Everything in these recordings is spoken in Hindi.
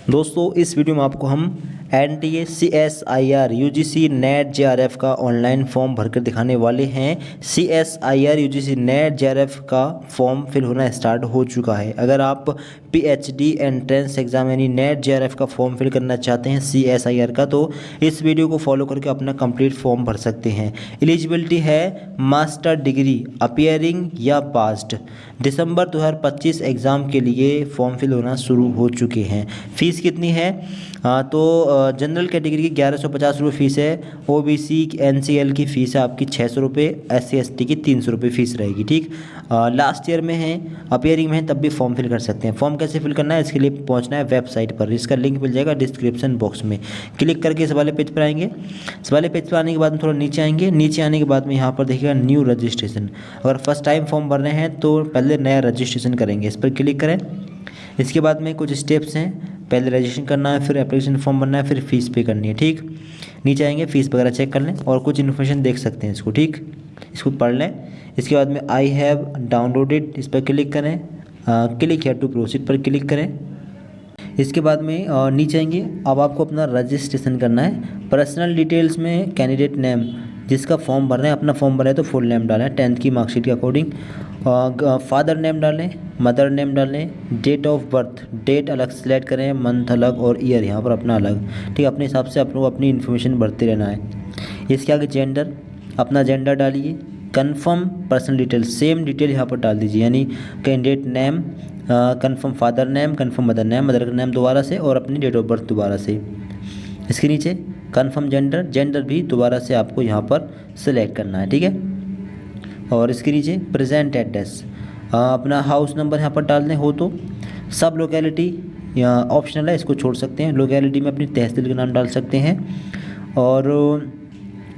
दोस्तों इस वीडियो में आपको हम NTA CSIR UGC net JRF का ऑनलाइन फॉर्म भरकर दिखाने वाले हैं। CSIR UGC नेट JRF का फॉर्म फिल होना स्टार्ट हो चुका है। अगर आप PhD एंट्रेंस एग्जाम यानी नेट JRF का फॉर्म फिल करना चाहते हैं CSIR का, तो इस वीडियो को फॉलो करके अपना कंप्लीट फॉर्म भर सकते हैं। एलिजिबिलिटी है मास्टर डिग्री अपीयरिंग या पास्ड। दिसंबर 2025 एग्ज़ाम के लिए फॉर्म फिल होना शुरू हो चुके हैं। फ़ीस कितनी है? तो जनरल कैटेगरी की 1150 रुपये फ़ीस है। OBC NCL की फ़ीस है आपकी 600 रुपये। SC ST की 300 रुपये फ़ीस रहेगी। ठीक, लास्ट ईयर में है, अपीयरिंग में है, तब भी फॉर्म फिल कर सकते हैं। फॉर्म कैसे फिल करना है, इसके लिए पहुंचना है वेबसाइट पर। इसका लिंक मिल जाएगा डिस्क्रिप्शन बॉक्स में। क्लिक करके इस वाले पेज पर आएंगे। इस वाले पेज पर आने के बाद में थोड़ा नीचे आएंगे। नीचे आने के बाद में यहाँ पर देखिएगा न्यू रजिस्ट्रेशन। अगर फर्स्ट टाइम फॉर्म भर रहे हैं तो पहले नया रजिस्ट्रेशन करेंगे, इस पर क्लिक करें। इसके बाद में कुछ स्टेप्स हैं, पहले रजिस्ट्रेशन करना है, फिर एप्लीकेशन फॉर्म भरना है, फिर फीस पे करनी है। ठीक, नीचे आएंगे, फीस वगैरह चेक कर लें और कुछ इन्फॉर्मेशन देख सकते हैं इसको। ठीक, इसको पढ़ लें। इसके बाद में आई हैव डाउनलोडेड, इस पर क्लिक करें। क्लिक हियर टू प्रोसीड पर क्लिक करें। इसके बाद में नीचे आएंगे। अब आपको अपना रजिस्ट्रेशन करना है। पर्सनल डिटेल्स में कैंडिडेट नेम, जिसका फॉर्म भर रहे हैं, अपना फॉर्म भर रहे हैं तो फुल नेम डालें 10th की मार्कशीट के अकॉर्डिंग। फादर नेम डालें, मदर नेम डालें, डेट ऑफ बर्थ, डेट अलग सेलेक्ट करें, मंथ अलग और ईयर यहाँ पर अपना अलग। ठीक, अपने हिसाब से आप लोग अपनी इन्फॉर्मेशन भरते रहना है। इसके आगे जेंडर, अपना जेंडर डालिए। Confirm personal detail, same detail यहाँ पर डाल दीजिए, यानी candidate name, confirm father name, confirm mother name, mother का नेम दोबारा से और अपनी डेट ऑफ बर्थ दोबारा से। इसके नीचे कंफर्म जेंडर, जेंडर भी दोबारा से आपको यहाँ पर सेलेक्ट करना है। ठीक है, और इसके नीचे प्रेजेंट एड्रेस, अपना हाउस नंबर यहाँ पर डाल दें हो तो। सब लोकेलिटी या ऑप्शनल है, इसको छोड़ सकते हैं। लोकेलिटी में अपनी तहसील का नाम डाल सकते हैं और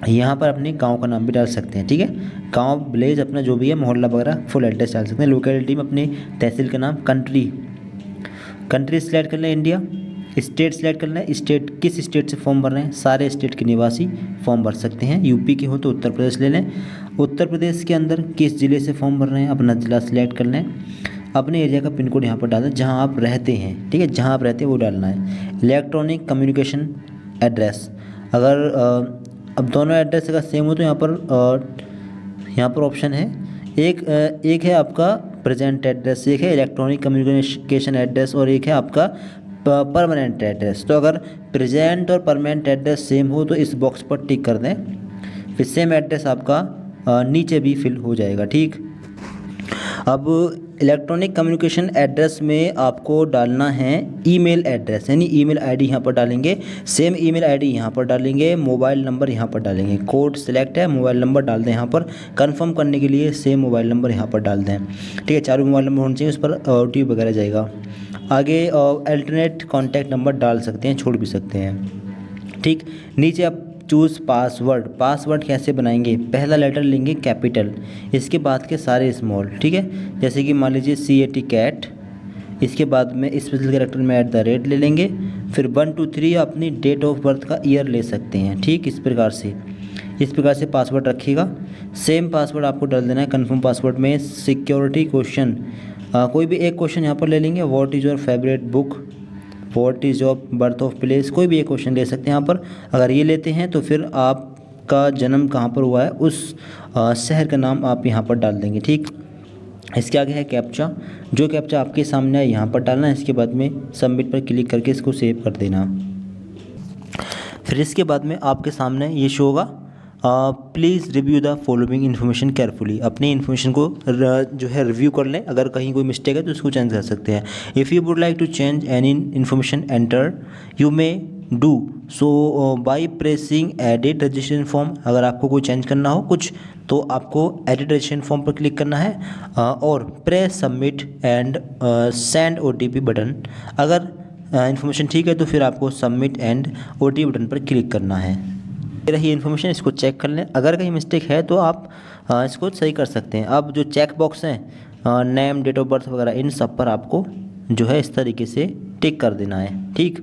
यहाँ पर अपने गांव का नाम भी डाल सकते हैं। ठीक है, गांव, विलेज, अपना जो भी है, मोहल्ला वगैरह फुल एड्रेस डाल सकते हैं। लोकेलिटी में अपनी तहसील का नाम। कंट्री सेलेक्ट कर लें इंडिया। स्टेट सेलेक्ट करना है, स्टेट किस स्टेट से फॉर्म भर रहे हैं, सारे स्टेट के निवासी फॉर्म भर सकते हैं। यूपी के हो तो उत्तर प्रदेश ले लें। उत्तर प्रदेश के अंदर किस ज़िले से फॉर्म भर रहे हैं, अपना ज़िला सेलेक्ट कर लें। अपने एरिया का पिन कोड यहाँ पर डाल दें, जहाँ आप रहते हैं। ठीक है, जहाँ आप रहते हैं वो डालना है। इलेक्ट्रॉनिक कम्युनिकेशन एड्रेस, अगर अब दोनों एड्रेस अगर सेम हो तो यहाँ पर ऑप्शन है। एक है आपका प्रेजेंट एड्रेस, एक है इलेक्ट्रॉनिक कम्युनिकेशन एड्रेस और एक है आपका परमानेंट एड्रेस। तो अगर प्रेजेंट और परमानेंट एड्रेस सेम हो तो इस बॉक्स पर टिक कर दें, फिर सेम एड्रेस आपका नीचे भी फिल हो जाएगा। ठीक, अब इलेक्ट्रॉनिक कम्युनिकेशन एड्रेस में आपको डालना है ईमेल एड्रेस, यानी ईमेल आईडी यहाँ पर डालेंगे। सेम ईमेल आईडी यहाँ पर डालेंगे, मोबाइल नंबर यहाँ पर डालेंगे। कोड सेलेक्ट है, मोबाइल नंबर डाल दें यहाँ पर। कंफर्म करने के लिए सेम मोबाइल नंबर यहाँ पर डाल दें। ठीक है, चारों मोबाइल नंबर होने चाहिए, उस पर OTP वगैरह जाएगा। आगे अल्टरनेट कॉन्टैक्ट नंबर डाल सकते हैं, छोड़ भी सकते हैं। ठीक, नीचे आप चूज़ पासवर्ड, पासवर्ड कैसे बनाएंगे, पहला लेटर लेंगे कैपिटल, इसके बाद के सारे स्मॉल। ठीक है, जैसे कि मान लीजिए CAT कैट, इसके बाद में स्पेशल कैरेक्टर में @ ले लेंगे, फिर 1 2 3 अपनी डेट ऑफ बर्थ का ईयर ले सकते हैं। ठीक, इस प्रकार से पासवर्ड रखिएगा। सेम पासवर्ड आपको डाल देना है। कन्फर्म पासवर्ड में सिक्योरिटी क्वेश्चन, कोई भी एक क्वेश्चन यहाँ पर ले लेंगे। What is your favourite book, what is your birth of place, कोई भी एक क्वेश्चन ले सकते हैं यहाँ पर। अगर ये लेते हैं तो फिर आपका जन्म कहाँ पर हुआ है उस शहर का नाम आप यहाँ पर डाल देंगे। ठीक, इसके आगे है कैप्चा, जो कैप्चा आपके सामने है यहाँ पर डालना है। इसके बाद में सबमिट पर क्लिक करके इसको सेव कर देना। फिर इसके बाद में आपके सामने ये शो होगा, please review the following information carefully. अपनी इन्फॉर्मेशन को जो है रिव्यू कर लें, अगर कहीं कोई मिस्टेक है तो उसको चेंज कर सकते हैं। If you would like to change any information enter you may do so by pressing edit registration form. अगर आपको कोई चेंज करना हो कुछ तो आपको एडिट रजिस्ट्रेशन फॉर्म पर क्लिक करना है और press submit and send OTP button. अगर इन्फॉर्मेशन ठीक है तो फिर आपको सबमिट एंड OTP बटन पर क्लिक करना है। ये रही इन्फॉर्मेशन, इसको चेक कर लें। अगर कहीं मिस्टेक है तो आप इसको सही कर सकते हैं। अब जो चेक बॉक्स हैं नेम, डेट ऑफ बर्थ वगैरह, इन सब पर आपको जो है इस तरीके से टिक कर देना है। ठीक,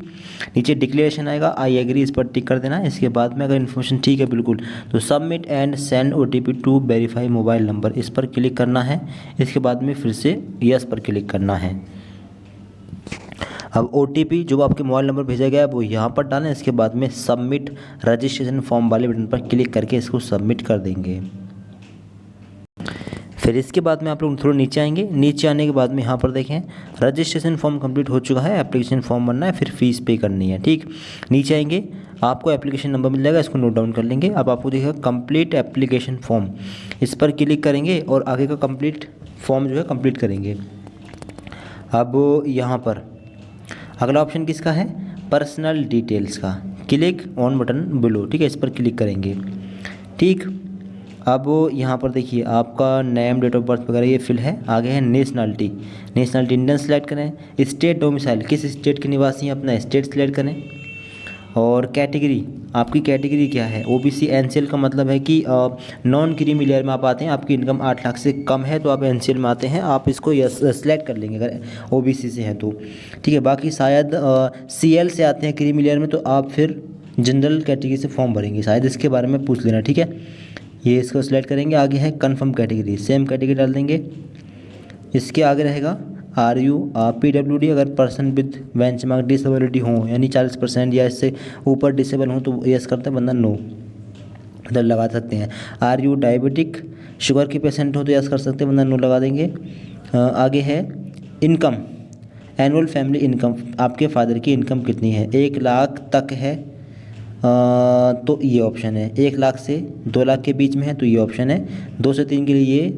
नीचे डिक्लेरेशन आएगा, आई एग्री, इस पर टिक कर देना है। इसके बाद में अगर इन्फॉर्मेशन ठीक है बिल्कुल तो submit and send OTP to verify mobile number, इस पर क्लिक करना है। इसके बाद में फिर से यस पर क्लिक करना है। अब OTP जो आपके मोबाइल नंबर भेजा गया है वो यहाँ पर डालें। इसके बाद में सबमिट रजिस्ट्रेशन फॉर्म वाले बटन पर क्लिक करके इसको सबमिट कर देंगे। फिर इसके बाद में आप लोग थोड़ा नीचे आएंगे। नीचे आने के बाद में यहाँ पर देखें रजिस्ट्रेशन फॉर्म कंप्लीट हो चुका है, एप्लीकेशन फॉर्म भरना है, फिर फीस पे करनी है। ठीक, नीचे आएंगे आपको एप्लीकेशन नंबर मिल जाएगा, इसको नोट डाउन कर लेंगे। अब आपको देखिएगा कंप्लीट एप्लीकेशन फॉर्म, इस पर क्लिक करेंगे और आगे का कंप्लीट फॉर्म जो है कंप्लीट करेंगे। अब यहाँ पर अगला ऑप्शन किसका है, पर्सनल डिटेल्स का, क्लिक ऑन बटन बिलो। ठीक है, इस पर क्लिक करेंगे। ठीक, अब यहाँ पर देखिए आपका नेम, डेट ऑफ बर्थ वगैरह ये फिल है। आगे है नेशनलिटी, नेशनलिटी इंडियन सेलेक्ट करें। स्टेट डोमिसाइल, किस स्टेट के निवासी हैं अपना स्टेट सेलेक्ट करें। और कैटेगरी, आपकी कैटेगरी क्या है। OBC NCL का मतलब है कि नॉन क्रीमी लेयर में आप आते हैं, आपकी इनकम 8 लाख से कम है तो आप NCL में आते हैं, आप इसको यस सेलेक्ट कर लेंगे अगर OBC से हैं तो। ठीक है, बाकी शायद CL से आते हैं क्रीमी लेयर में तो आप फिर जनरल कैटेगरी से फॉर्म भरेंगे, शायद इसके बारे में पूछ लेना। ठीक है, ये इसको सेलेक्ट करेंगे। आगे है कन्फर्म कैटेगरी, सेम कैटेगरी डाल देंगे। इसके आगे रहेगा RU PWD, अगर पर्सन विद बेंचमार्क डिसेबिलिटी हो यानी 40% या इससे ऊपर डिसेबल हो तो यस करते हैं, वरना नो इधर लगा सकते हैं। RU डायबिटिक, शुगर के पेशेंट हो तो यस कर सकते हैं, वरना नो लगा देंगे। आगे है इनकम, एनुअल फैमिली इनकम, आपके फादर की इनकम कितनी है। 1 लाख तक है तो ये ऑप्शन है, 1 लाख से 2 लाख के बीच में है तो ये ऑप्शन है, 2 से 3 के लिए ये,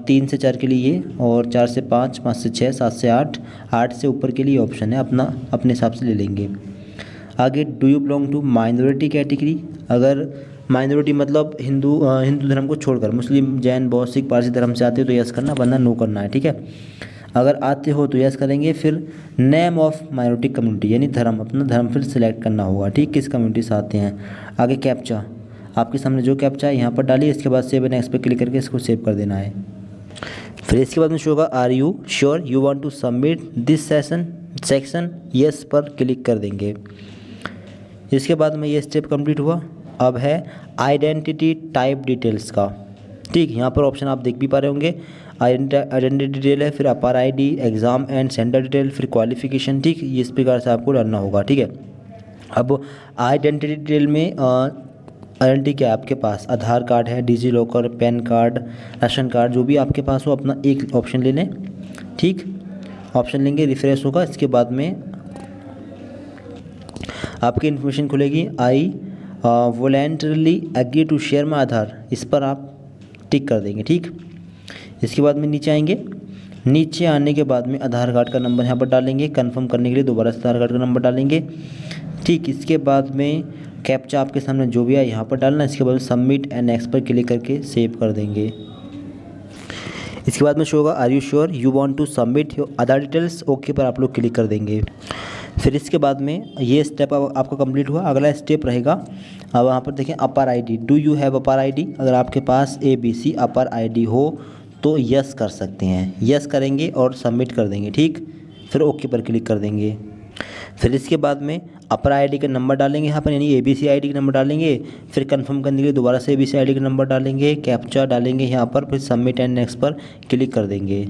3 से 4 के लिए ये, और 4 से 5, 5 से 6, 7 से 8, 8 से ऊपर के लिए ऑप्शन है, अपने हिसाब से ले लेंगे। आगे do you belong to minority category, अगर माइनॉरिटी मतलब हिंदू धर्म को छोड़कर मुस्लिम, जैन, बौद्ध, सिख, पारसी धर्म से आते हो तो यस करना, वरना नो करना है। ठीक है, अगर आते हो तो यस करेंगे। फिर नेम ऑफ माइनॉरिटी कम्युनिटी यानी धर्म, अपना धर्म फिर सिलेक्ट करना होगा। ठीक, किस कम्युनिटी से आते हैं। आगे कैप्चा, आपके सामने जो कैप्चा है यहाँ पर डालिए, इसके बाद सेव एंड नेक्स्ट पे क्लिक करके इसको सेव कर देना है। फिर इसके बाद में शो होगा are you sure you want to submit this section, yes पर क्लिक कर देंगे। इसके बाद में ये स्टेप कंप्लीट हुआ। अब है आइडेंटिटी टाइप डिटेल्स का। ठीक, यहाँ पर ऑप्शन आप देख भी पा रहे होंगे, आइडेंटिटी डिटेल है, फिर अपार ID, exam and centre detail, फिर क्वालिफिकेशन। ठीक, ये इस प्रकार से आपको डालना होगा। ठीक है, अब आइडेंटिटी डिटेल में आइडेंटिटी क्या है आपके पास, आधार कार्ड है, DigiLocker, PAN card, ration card, जो भी आपके पास हो अपना एक ऑप्शन ले लें। ठीक, ऑप्शन लेंगे, रिफ्रेश होगा। इसके बाद में आपकी इन्फॉर्मेशन खुलेगी, I voluntarily agree to share my Aadhaar, इस पर आप टिक कर देंगे। ठीक, इसके बाद में नीचे आएंगे। नीचे आने के बाद में आधार कार्ड का नंबर यहाँ पर डालेंगे, कंफर्म करने के लिए दोबारा से आधार कार्ड का नंबर डालेंगे। ठीक, इसके बाद में कैप्चा आपके सामने जो भी है यहाँ पर डालना। इसके बाद में सबमिट एंड नेक्स्ट पर क्लिक करके सेव कर देंगे। इसके बाद में शो होगा are you sure you want to submit your Aadhaar details, okay पर आप लोग क्लिक कर देंगे। फिर इसके बाद में ये स्टेप आपका कंप्लीट हुआ। अगला स्टेप रहेगा, अब यहाँ पर देखें अपर ID, do you have upper ID, अगर आपके पास ABC अपर ID हो तो यस कर सकते हैं, यस करेंगे और सबमिट कर देंगे। ठीक, फिर ओके पर क्लिक कर देंगे। फिर इसके बाद में अपर ID का नंबर डालेंगे यहाँ पर, यानी ABC ID का नंबर डालेंगे। फिर कंफर्म करने के लिए दोबारा से ABC ID का नंबर डालेंगे, कैप्चा डालेंगे यहाँ पर, फिर सबमिट एंड नेक्स्ट पर क्लिक कर देंगे।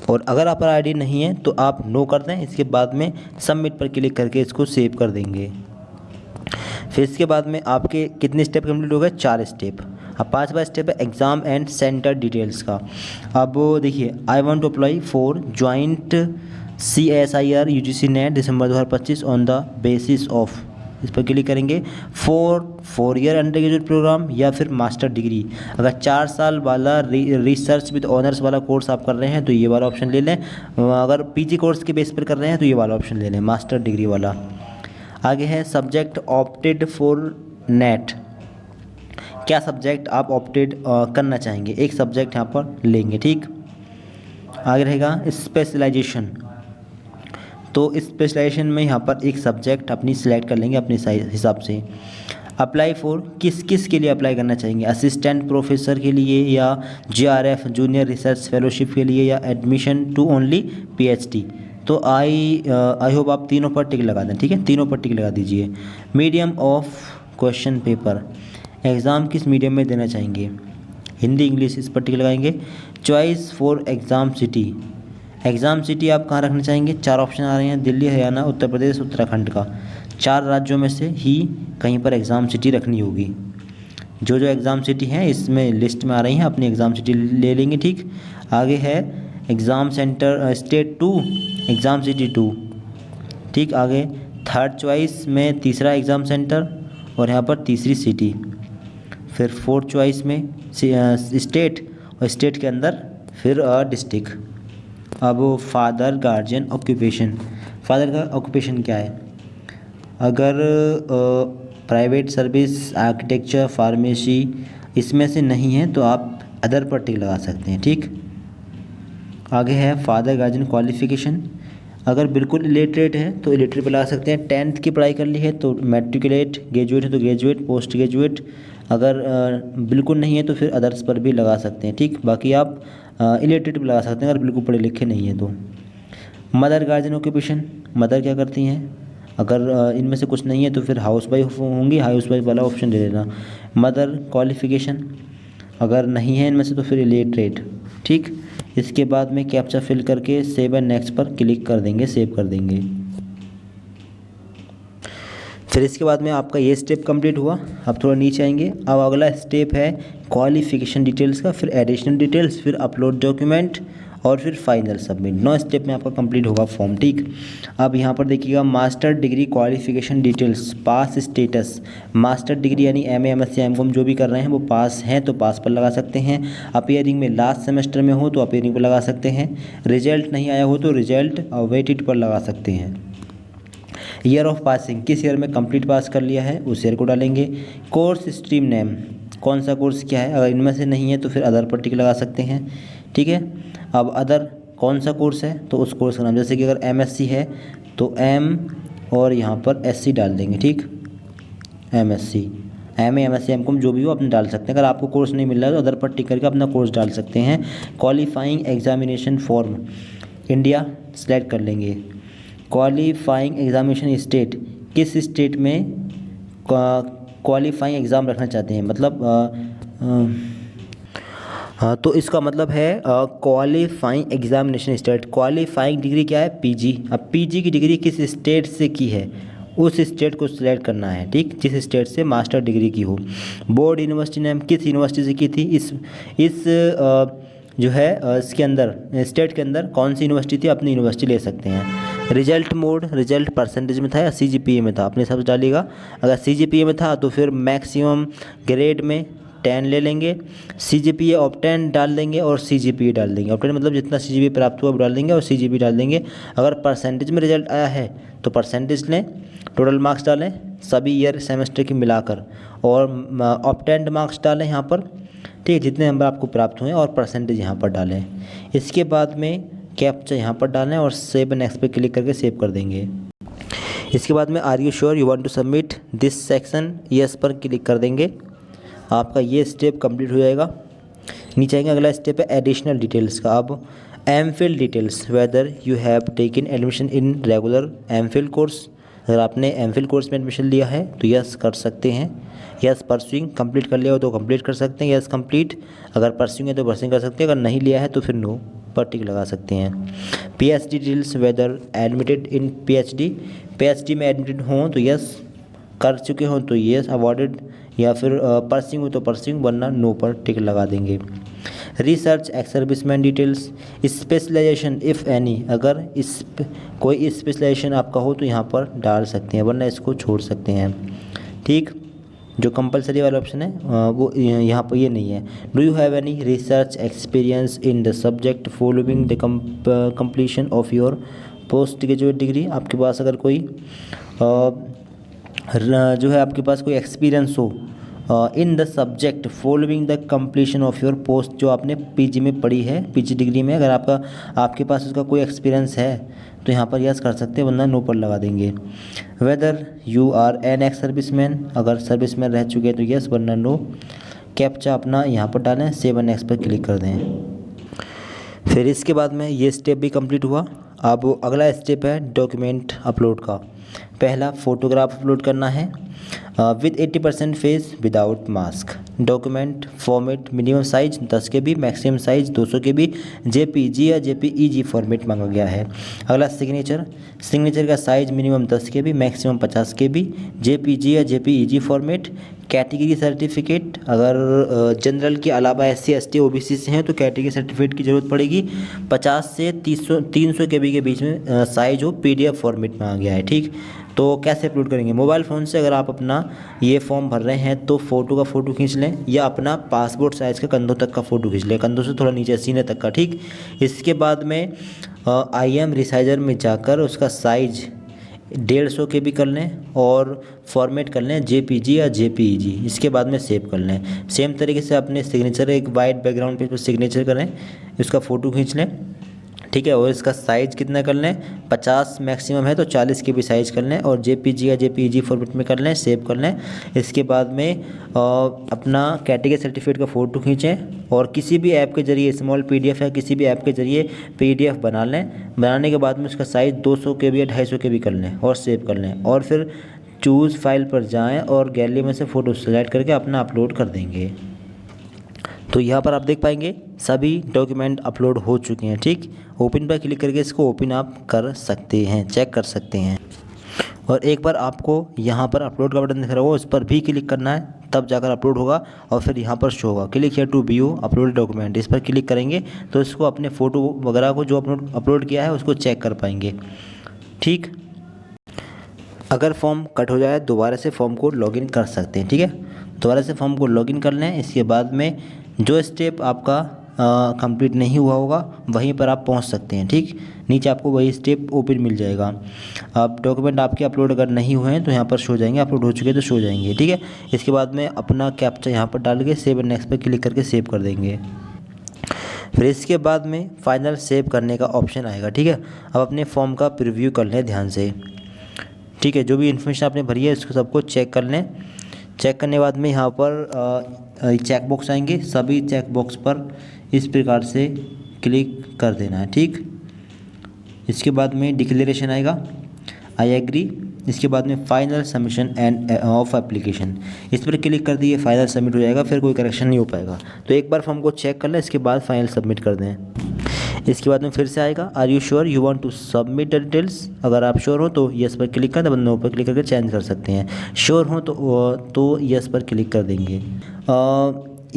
और अगर अपर ID नहीं है तो आप नो कर दें। इसके बाद में सबमिट पर क्लिक करके इसको सेव कर देंगे। फिर इसके बाद में आपके कितने स्टेप कंप्लीट हो गए, 4 स्टेप। अब 5वां स्टेप है एग्ज़ाम एंड सेंटर डिटेल्स का। अब देखिए, I want to apply for joint CSIR UGC net December 2025 on the basis of, इस पर क्लिक करेंगे। 4 ईयर अंडर ग्रेजुएट प्रोग्राम या फिर मास्टर डिग्री, अगर 4 साल वाला रिसर्च विद ऑनर्स वाला कोर्स आप कर रहे हैं तो ये वाला ऑप्शन ले लें। अगर PG कोर्स के बेस पर कर रहे हैं तो ये वाला ऑप्शन ले लें, मास्टर डिग्री वाला। आगे है सब्जेक्ट ऑप्टेड फॉर नेट, क्या सब्जेक्ट आप ऑप्टेड करना चाहेंगे, एक सब्जेक्ट यहाँ पर लेंगे। ठीक, आगे रहेगा स्पेशलाइजेशन, तो स्पेशलाइजेशन में यहाँ पर एक सब्जेक्ट अपनी सिलेक्ट कर लेंगे अपने हिसाब से। अप्लाई फॉर, किस के लिए अप्लाई करना चाहेंगे, असिस्टेंट प्रोफेसर के लिए या JRF जूनियर रिसर्च फेलोशिप के लिए या एडमिशन टू ओनली PhD। तो आई होप आप तीनों पर टिक लगा दें। ठीक है, तीनों पर टिक लगा दीजिए। Medium of question paper, exam किस मीडियम में देना चाहेंगे, हिंदी इंग्लिश, इस पर टिक लगाएंगे। Choice for exam city, exam city आप कहाँ रखना चाहेंगे? 4 ऑप्शन आ रहे हैं, दिल्ली, हरियाणा, उत्तर प्रदेश, उत्तराखंड का। 4 राज्यों में से ही कहीं पर एग्ज़ाम सिटी रखनी होगी। जो जो एग्ज़ाम सिटी हैं इसमें लिस्ट में आ रही हैं, अपनी एग्ज़ाम सिटी ले लेंगे। ठीक, आगे है exam centre state 2, exam city 2। ठीक, आगे थर्ड चॉइस में तीसरा एग्ज़ाम सेंटर और यहाँ पर तीसरी सिटी। फिर फोर्थ चॉइस में स्टेट और स्टेट के अंदर फिर डिस्ट्रिक्ट। अब फादर गार्जियन ऑक्यूपेशन, फादर का ऑक्यूपेशन क्या है? अगर प्राइवेट सर्विस, आर्किटेक्चर, फार्मेसी इसमें से नहीं है तो आप अदर पर टिक लगा सकते हैं। ठीक, आगे है फादर गार्जियन क्वालिफ़िकेशन। अगर बिल्कुल इलिटरेट है तो इलिटरेट पर लगा सकते हैं। 10th की पढ़ाई कर ली है तो मैट्रिकुलेट, ग्रेजुएट है तो ग्रेजुएट, पोस्ट ग्रेजुएट। अगर बिल्कुल नहीं है तो फिर अदर्स पर भी लगा सकते हैं। ठीक, बाकी आप इलिटरेट भी लगा सकते हैं अगर बिल्कुल पढ़े लिखे नहीं है तो। मदर गार्जियन ऑक्यूपेशन, मदर क्या करती हैं? अगर इनमें से कुछ नहीं है तो फिर हाउस वाइफ होंगी, हाउस वाइफ वाला ऑप्शन ले लेना। मदर क्वालिफ़िकेशन, अगर नहीं है इनमें से तो फिर इलिटरेट। ठीक, इसके बाद में कैप्चा फिल करके सेव एंड नेक्स्ट पर क्लिक कर देंगे, सेव कर देंगे। फिर इसके बाद में आपका ये स्टेप कंप्लीट हुआ। अब थोड़ा नीचे आएंगे। अब अगला स्टेप है क्वालिफ़िकेशन डिटेल्स का, फिर एडिशनल डिटेल्स, फिर अपलोड डॉक्यूमेंट और फिर फाइनल सबमिट। 9 स्टेप में आपका कंप्लीट होगा फॉर्म। ठीक, अब यहाँ पर देखिएगा मास्टर डिग्री क्वालिफ़िकेशन डिटेल्स, पास स्टेटस। मास्टर डिग्री यानी MA, MSc, M.Com जो भी कर रहे हैं वो पास हैं तो पास पर लगा सकते हैं। अपीयरिंग में लास्ट सेमेस्टर में हो तो अपीयरिंग पर लगा सकते हैं। रिजल्ट नहीं आया हो तो रिजल्ट अवेटेड पर लगा सकते हैं। ईयर ऑफ पासिंग, किस ईयर में कंप्लीट पास कर लिया है उस ईयर को डालेंगे। कोर्स स्ट्रीम नेम, कौन सा कोर्स क्या है? अगर इनमें से नहीं है तो फिर अदर पर टिक लगा सकते हैं। ठीक है, अब अदर कौन सा कोर्स है तो उस कोर्स का नाम, जैसे कि अगर MSc है तो M और यहाँ पर SC डाल देंगे। ठीक, MSc, MA, MSc, M.Com जो भी हो अपने डाल सकते हैं। अगर आपको कोर्स नहीं मिल रहा है तो अदर पर टिक करके अपना कोर्स डाल सकते हैं। Qualifying examination form, India select कर लेंगे। क्वालिफाइंग एग्जामिनेशन स्टेट, किस स्टेट में क्वालिफाइंग एग्ज़ाम रखना चाहते हैं? मतलब हाँ, तो इसका मतलब है qualifying examination state. Qualifying degree क्या है? PG। अब PG की डिग्री किस स्टेट से की है उस स्टेट को सिलेक्ट करना है। ठीक, जिस स्टेट से मास्टर डिग्री की हो। बोर्ड यूनिवर्सिटी नेम, किस यूनिवर्सिटी से की थी? इस जो है इसके अंदर स्टेट के अंदर कौन सी यूनिवर्सिटी थी अपनी यूनिवर्सिटी ले सकते हैं। रिजल्ट मोड, रिजल्ट परसेंटेज में था या CGPA में था अपने हिसाब से डालिएगा। अगर CGPA में था तो फिर मैक्सिमम ग्रेड में 10 ले लेंगे। CGPA ऑब्टेन डाल देंगे और CGPA डाल देंगे। ऑब्टेन मतलब जितना CGPA प्राप्त हुआ वो डाल देंगे और CGPA डाल देंगे। अगर परसेंटेज में रिजल्ट आया है तो परसेंटेज लें, टोटल मार्क्स डालें सभी ईयर सेमेस्टर की मिलाकर और ऑब्टेन्ड मार्क्स डालें यहाँ पर। ठीक, जितने नंबर आपको प्राप्त हुए और परसेंटेज यहाँ पर डालें। इसके बाद में कैप्चा यहाँ पर डालें और सेव एंड नेक्स्ट पे क्लिक करके सेव कर देंगे। इसके बाद में are you sure you want to submit this section, yes पर क्लिक कर देंगे। आपका ये स्टेप कंप्लीट हो जाएगा। नीचे आएंगे, अगला स्टेप है एडिशनल डिटेल्स का। अब MPhil details, whether you have taken admission in regular MPhil course, अगर आपने MPhil कोर्स में एडमिशन लिया है तो यस कर सकते हैं। यस परस्यूइंग, कंप्लीट कर लिया हो तो कंप्लीट कर सकते हैं, यस कंप्लीट। अगर परस्यूइंग है तो परस्यूइंग कर सकते हैं, अगर नहीं लिया है तो फिर नो पर टिक लगा सकते हैं। PhD details, whether admitted in PhD में एडमिटेड हों तो यस, कर चुके हों तो यस, अवॉर्डेड या फिर परस्यूइंग हो तो परस्यूइंग, वरना नो पर टिक लगा देंगे। Research ex serviceman details, specialization if any, अगर इस कोई स्पेशलाइजेशन आपका हो तो यहाँ पर डाल सकते हैं, वरना इसको छोड़ सकते हैं। ठीक, जो कंपलसरी वाला ऑप्शन है वो यहाँ पर ये नहीं है। Do you have any research experience in the subject following the completion of your post graduate degree, आपके पास अगर कोई जो है आपके पास कोई एक्सपीरियंस हो in the subject following the completion of your post, जो आपने PG में पढ़ी है, PG डिग्री में, अगर आपके पास उसका कोई एक्सपीरियंस है तो यहाँ पर यस कर सकते हैं, वरना नो पर लगा देंगे। Whether you are an ex serviceman, अगर सर्विसमैन रह चुके हैं तो यस, वरना नो। कैप्चा अपना यहाँ पर डालें, सेव एंड नेक्स्ट पर क्लिक कर दें। फिर इसके बाद में ये स्टेप भी कंप्लीट हुआ। अब अगला स्टेप है डॉक्यूमेंट अपलोड का। पहला फोटोग्राफ अपलोड करना है with 80% face without mask. Document format minimum size 10 KB, maximum size 200 KB, JPG या JPEG फॉर्मेट मांगा गया है। अगला सिग्नेचर का size minimum 10 KB, maximum 50 KB, JPG या JPEG फॉर्मेट। कैटेगरी सर्टिफिकेट, अगर जनरल के अलावा SC ST OBC से हैं तो कैटेगरी सर्टिफिकेट की ज़रूरत पड़ेगी। 50 से 300 KB के बीच में साइज हो, PDF फॉर्मेट में आ गया है। ठीक, तो कैसे अपलोड करेंगे? मोबाइल फ़ोन से अगर आप अपना ये फॉर्म भर रहे हैं तो फ़ोटो का फ़ोटो खींच लें या अपना पासपोर्ट साइज़ का कंधों तक का फ़ोटो खींच लें, कंधों से थोड़ा नीचे सीने तक का। ठीक, इसके बाद में IM रिसाइजर में जाकर उसका साइज 150 KB कर लें और फॉर्मेट कर लें JPG या JPEG। इसके बाद में सेव कर लें। सेम तरीके से अपने सिग्नेचर एक वाइट बैकग्राउंड पे सिग्नेचर करें, इसका फ़ोटो खींच लें। ठीक है, और इसका साइज़ कितना कर लें? 50 मैक्सिमम है तो 40 KB साइज़ कर लें और JPG या JPEG फॉर्मेट में कर लें, सेव कर लें। इसके बाद में अपना कैटेगरी सर्टिफिकेट का फ़ोटो खींचें और किसी भी ऐप के ज़रिए, स्मॉल PDF है, किसी भी ऐप के ज़रिए PDF बना लें। बनाने के बाद में उसका साइज़ 200 KB या 250 KB कर लें और सेव कर लें और फिर चूज़ फाइल पर जाएँ और गैलरी में से फ़ोटो सेलेक्ट करके अपना अपलोड कर देंगे। तो यहाँ पर आप देख पाएंगे सभी डॉक्यूमेंट अपलोड हो चुके हैं। ठीक, ओपन पर क्लिक करके इसको ओपन आप कर सकते हैं, चेक कर सकते हैं। और एक बार आपको यहाँ पर अपलोड का बटन दिख रहा होगा, उस पर भी क्लिक करना है, तब जाकर अपलोड होगा और फिर यहाँ पर शो होगा click here to view upload document. इस पर क्लिक करेंगे तो इसको अपने फ़ोटो वगैरह को जो अपलोड किया है उसको चेक कर पाएंगे। ठीक, अगर फॉर्म कट हो जाए दोबारा से फॉर्म को लॉगिन कर सकते हैं। ठीक है, दोबारा से फॉर्म को लॉगिन कर लें। इसके बाद में जो स्टेप आपका कंप्लीट नहीं हुआ होगा वहीं पर आप पहुंच सकते हैं। ठीक, नीचे आपको वही स्टेप ओपन मिल जाएगा। अब डॉक्यूमेंट आपके अपलोड अगर नहीं हुए हैं तो यहाँ पर शो जाएंगे, अपलोड हो चुके हैं तो शो जाएंगे। ठीक है, इसके बाद में अपना कैप्चा यहाँ पर डाल के सेव एंड नेक्स्ट पर क्लिक करके सेव कर देंगे। फिर इसके बाद में फाइनल सेव करने का ऑप्शन आएगा। ठीक है, अब अपने फॉर्म का प्रीव्यू कर लें ध्यान से। ठीक है, जो भी इन्फॉर्मेशन आपने भरी है इसको सबको चेक कर लें। चेक करने के बाद में यहाँ पर चेक बॉक्स आएंगे, सभी चेक बॉक्स पर इस प्रकार से क्लिक कर देना है। ठीक, इसके बाद में डिक्लेरेशन आएगा, आई एग्री। इसके बाद में final submission end of application, इस पर क्लिक कर दिए, फाइनल सबमिट हो जाएगा, फिर कोई करेक्शन नहीं हो पाएगा। तो एक बार फॉर्म को चेक कर लें, इसके बाद फाइनल सबमिट कर दें। इसके बाद में फिर से आएगा, are you sure you want to submit the details. अगर आप श्योर हो तो यस पर क्लिक करें, नो पर क्लिक करके चेंज कर सकते हैं। श्योर हो तो यस पर क्लिक कर देंगे।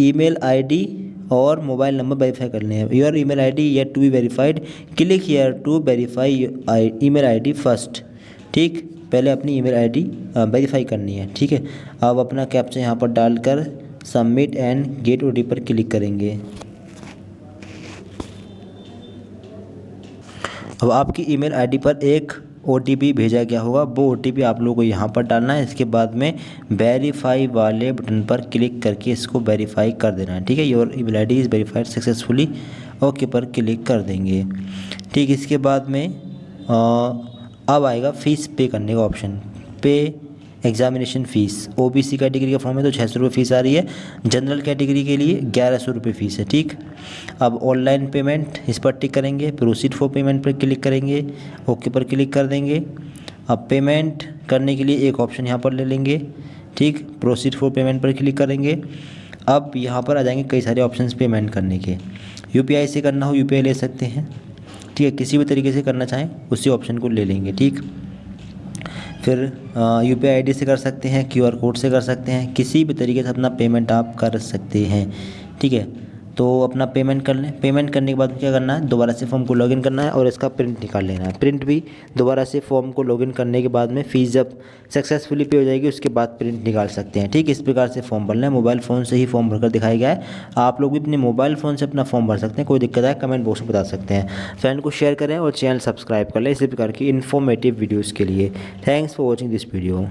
ईमेल आईडी और मोबाइल नंबर वेरीफाई करने हैं। Your email ID yet to be verified, click here to verify email ID first. ठीक, पहले अपनी ईमेल आईडी वेरीफाई करनी है। ठीक है, अब अपना कैप्चा यहाँ पर डालकर सबमिट एंड गेट OTP पर क्लिक करेंगे। अब आपकी ईमेल आईडी पर एक OTP भेजा गया होगा, वो OTP आप लोगों को यहाँ पर डालना है। इसके बाद में वेरीफाई वाले बटन पर क्लिक करके इसको वेरीफाई कर देना है। ठीक है, your email ID is verified successfully, okay पर क्लिक कर देंगे। ठीक, इसके बाद में अब आएगा फ़ीस पे करने का ऑप्शन, पे एग्जामिनेशन फ़ीस। OBC कैटेगरी का फॉर्म है तो 600 रुपये फ़ीस आ रही है, जनरल कैटेगरी के लिए 1100 रुपये फ़ीस है। ठीक, अब ऑनलाइन पेमेंट इस पर टिक करेंगे, प्रोसीड फॉर पेमेंट पर क्लिक करेंगे, ओके पर क्लिक कर देंगे। अब पेमेंट करने के लिए एक ऑप्शन यहाँ पर ले लेंगे। ठीक, प्रोसीड फॉर पेमेंट पर क्लिक करेंगे। अब यहाँ पर आ जाएंगे कई सारे ऑप्शंस पेमेंट करने के। UPI से करना हो UPI ले सकते हैं। ठीक है, किसी भी तरीके से करना चाहें उसी ऑप्शन को ले लेंगे। ठीक, फिर UPI ID से कर सकते हैं, QR कोड से कर सकते हैं, किसी भी तरीके से अपना पेमेंट आप कर सकते हैं। ठीक है, तो अपना पेमेंट कर लें। पेमेंट करने के बाद क्या करना है, दोबारा से फॉर्म को लॉगिन करना है और इसका प्रिंट निकाल लेना है। प्रिंट भी दोबारा से फॉर्म को लॉगिन करने के बाद में फ़ीस जब सक्सेसफुली पे हो जाएगी उसके बाद प्रिंट निकाल सकते हैं। ठीक, इस प्रकार से फॉर्म भरना है। मोबाइल फ़ोन से ही फॉर्म भरकर दिखाया गया है। आप लोग भी अपने मोबाइल फ़ोन से अपना फॉर्म भर सकते हैं। कोई दिक्कत है कमेंट बॉक्स में बता सकते हैं। फ्रेंड को शेयर करें और चैनल सब्सक्राइब कर लें इसी प्रकार की इन्फॉर्मेटिव वीडियोज़ के लिए। Thanks for watching this video.